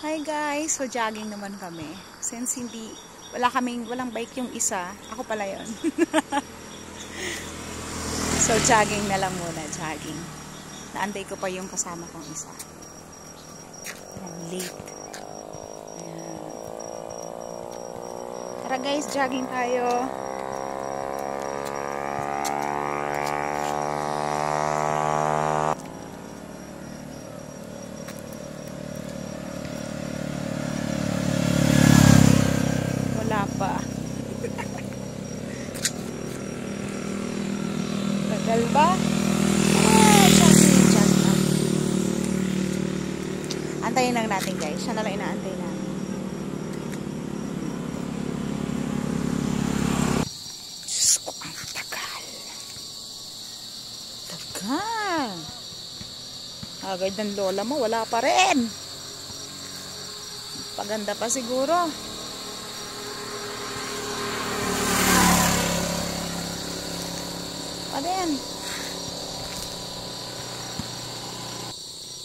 Hi guys, so jogging naman kami. Since walang bike yung isa, ako pala yon. So jogging na lang muna, jogging. Naantay ko pa yung kasama kong isa. Late. Ayan. Tara guys, jogging tayo. Pa. Tagal ba? Antayin lang natin guys. Siya na lang inaantay namin. Diyos ko, ang tagal. Tagal. Agad ng lola mo, wala pa rin. Paganda pa siguro. Ayan.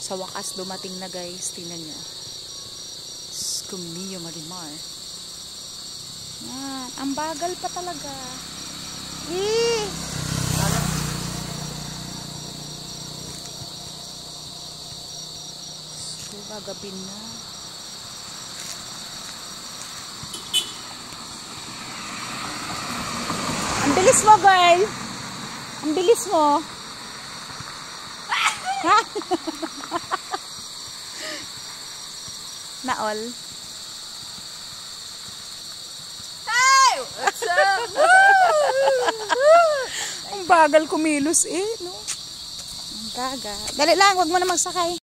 Sa wakas dumating na guys, tingnan nyo. Skumio Marimar. Yan, ang bagal pa talaga. So, gagabin na. Ang bilis mo girl. Ang bilis mo. Naol. Hey! What's up? Ang bagal kumilos eh, no? Ang bagal. Dali lang, wag mo na magsakay.